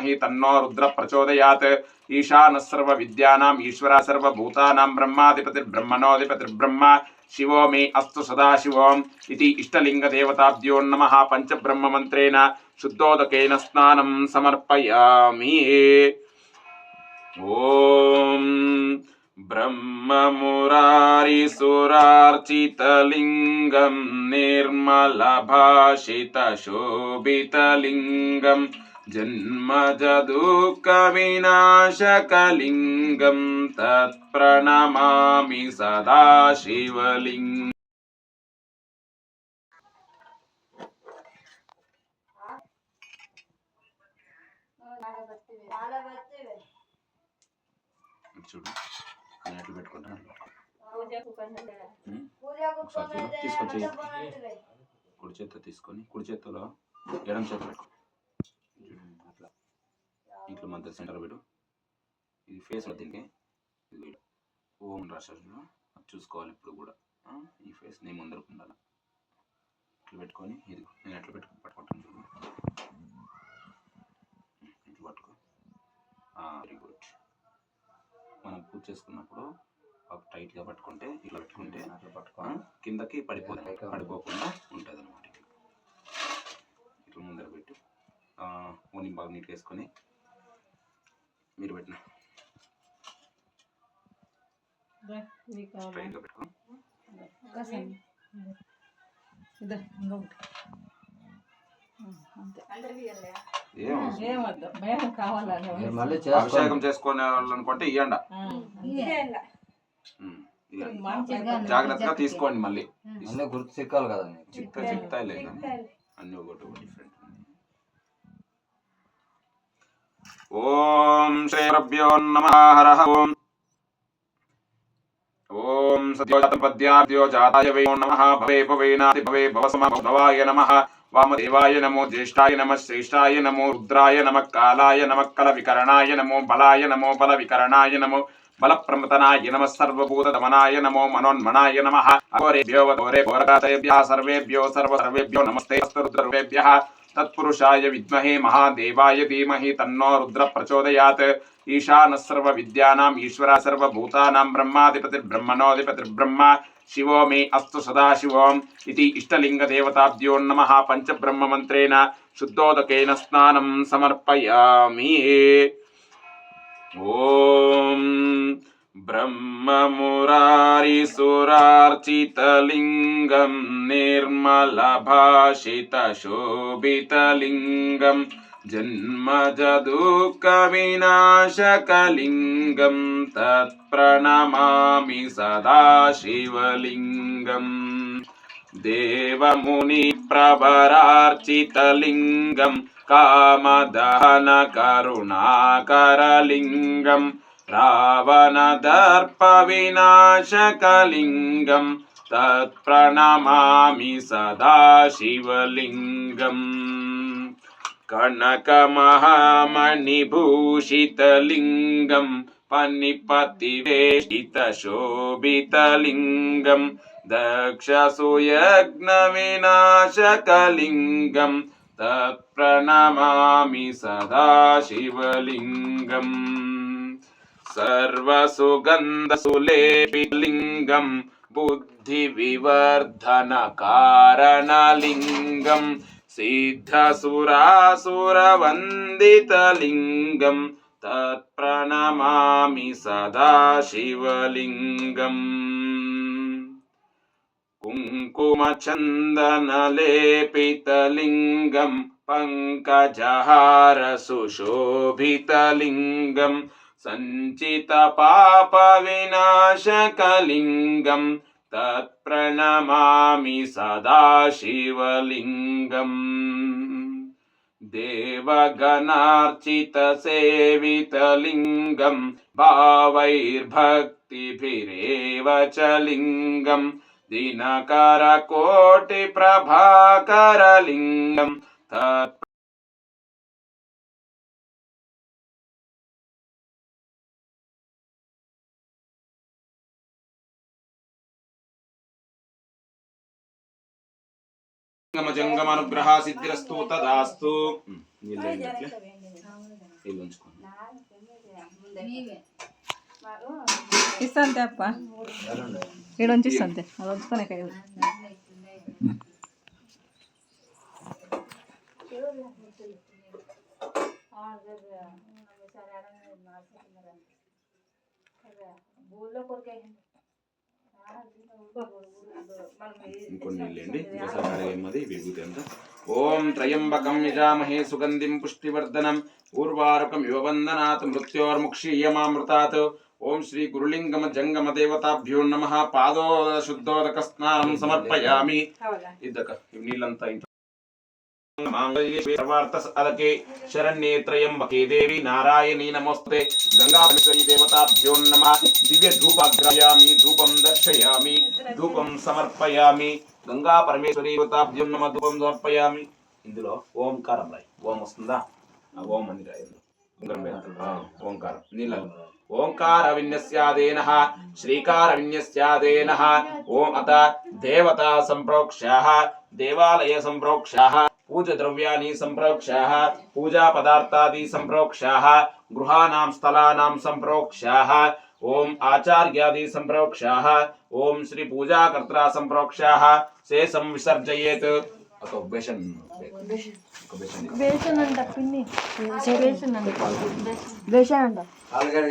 धीमहि तन्नो रुद्र प्रचोदयात्। ईशानः सर्वविद्यानाम् ईश्वरः सर्वभूतानां ब्रह्माधिपतिर्ब्रह्मणोऽधिपतिर्ब्रह्म शिवो मे अस्तु सदाशिवोम् इति इष्टलिङ्गदेवताभ्यो नमः। पञ्चब्रह्ममन्त्रेण शुद्धोदकेन स्नानं समर्पयामि। ॐ ब्रह्ममुरारिसुरार्चितलिङ्गं निर्मलभाषितशोभितलिङ्गं जन्मजदुःखविनाशकलिङ्गं तत्प्रणमामि सदा शिवलिङ्गम्। చూడు అన్నట్లు పెట్టుకుంటాను. తీసుకొచ్చి కుడి చేత్తో తీసుకొని కుడి చేత్తులో ఎడం చేత పెట్టుకో. అట్లా ఇంట్లో మధ్య సెంటర్ పెట్టు. ఇది ఫేస్ దీనికి ఇది ఓం రాశారు చూసుకోవాలి. ఇప్పుడు కూడా ఈ ఫేస్ నీ ముందరకు ఉండాలి. ఇట్లా పెట్టుకొని ఇది నేను ఎట్లా పట్టుకుంటాను చూడు. ఇట్లా పట్టుకో. Very good. మనం పూజ చేసుకున్నప్పుడు టైట్గా పట్టుకుంటే ఇట్లా పెట్టుకుంటే అట్లా పట్టుకొని కిందకి పడిపోకుండా ఉంటుంది అనమాట. ఇట్లా ముందర పెట్టు. ఓని బాగా నీట్గా వేసుకొని మీరు పెట్టిన స్ట్రైట్గా పెట్టుకో. అభిషేకం చేసుకునే వాళ్ళు అనుకుంటే ఇవ్వండి. జాగ్రత్తగా తీసుకోండి. మళ్ళీ గుర్తు చిక్కాలి కదా. చిక్తాయి లేదు అన్ని ఒకటి డిఫరెంట్. ఓం శ్రీ గురుభ్యో నమః. హరః ఓం. ఓం సత్యోజాతపద్యాద్యో జాతాయ వై నమః. భవే భవేనాతి భవే భవసమభవాయ నమః. వామదేవాయ నమో జ్యేష్ఠాయ నమః. శ్రేష్ఠాయ నమో రుద్రాయ నమః. కాలాయ నమః. కల వికరణాయ నమో. బలాయ నమో. బల వికరణాయ నమో. బలప్రమతనాయ నమః. సర్వభూతదమనాయ నమో. మనోన్మనాయ నమః. అఘోరేభ్యో వఘోరే ఘోరఘాతేభ్యః సర్వేభ్యో సర్వేభ్యో నమస్తే రుద్రరూపేభ్యః. तत्पुरुषाय विद्महे महादेवाय धीमहि तन्नो रुद्र प्रचोदयात्। ईशानः सर्वविद्यानाम् ईश्वरः सर्वभूतानां ब्रह्माधिपतिर्ब्रह्मणोऽधिपतिर्ब्रह्म शिवो मे अस्तु सदाशिवोम् इति इष्टलिङ्गदेवताभ्यो नमः। पञ्चब्रह्ममन्त्रेण शुद्धोदकेन स्नानं समर्पयामि। ॐ ब्रह्ममुरारिसुरार्चितलिङ्गं निर्मलभाषितशोभितलिङ्गं जन्मजदुःखविनाशकलिङ्गं तत्प्रणमामि सदा शिवलिङ्गम्। देवमुनिप्रवरार्चितलिङ्गं कामदहनकरुणाकरलिङ्गं रावणदर्पविनाशकलिङ्गं तत्प्रणमामि सदा शिवलिङ्गम्। कनकमहामणिभूषितलिङ्गं पनिपतिवेष्टितशोभितलिङ्गं दक्षसुयज्ञविनाशकलिङ्गं तत्प्रणमामि सदा शिवलिङ्गम्। सर्वसुगन्धसुलेपितलिङ्गं बुद्धिविवर्धनकारणलिङ्गं सिद्धसुरासुरवन्दितलिङ्गं तत्प्रणमामि सदा शिवलिङ्गम्। कुङ्कुमचन्दनलेपितलिङ्गं पङ्कजहारसुशोभितलिङ्गं सञ्चितपापविनाशकलिङ्गं तत्प्रणमामि सदा शिवलिङ्गम्। देवगणार्चितसेवितलिङ्गं भावैर्भक्तिभिरेव च लिङ्गं दिनकरकोटिप्रभाकरलिङ्गं तत् జంగమనుగ్రహ సిద్ధిరస్తు తదాస్తు. ఇది ఉంచుకోండి. ఇస్తాంతే అప్ప ఇక్కడ ఉంచిస్తాంతే అది ఉంచుతానే కదా ఇంకొన్ని నీళ్ళండి ఒకసారి కడిగేమది విభూతి అంతా. ఓం త్రయంబకం యజామహే సుగంధిం పుష్టివర్ధనం ఊర్వారుకం ఇవ వందనాత్ మృత్యోర్ముక్షీయమామృతాత్. ఓం శ్రీ గురులింగమ జంగమ దేవతాభ్యో నమః. పాదోద శుద్ధోదక స్నానం సమర్పయామి. ఇద్దక ఇవి నీళ్ళంతా ఇంట్లో सर्वार्थसाधके शरण्ये त्र्यंबके देवी नारायणी नमोस्तुते. गंगापरमेश्वरी देवताभ्यो नमः. दिव्य धूपाग्रयामि धूपं दर्शयामि धूपं समर्पयामि. गंगा परमेश्वरी देवताभ्यो नमः धूपं समर्पयामि. ఇందులో ఓంకారం రాయి. ఓం వస్తుందా? ఆ ఓం అని రాయి. ఓంకారం నీళ్ళలో ఓంకార విన్యస్యాదేనః శ్రీకార విన్యస్యాదేనః. ఓం అత దేవతా సంప్రోక్ష్యాః దేవాలయ సంప్రోక్ష్యాః పూజ ద్రవ్యాని సంప్రోక్ష్యాః పూజా పదార్థాది సంప్రోక్ష్యాః గృహానాం స్థలానాం సంప్రోక్ష్యాః. ఓం ఆచార్యాది సంప్రోక్ష్యాః. ఓం శ్రీ పూజాకర్త్రా సంప్రోక్ష్యాః. శేషం విసర్జయేత్. ఒక బేషన్ బేషన్ అంట పిన్ని బేషన్ అంట బేషన్ అంట ఆలుగడ్డ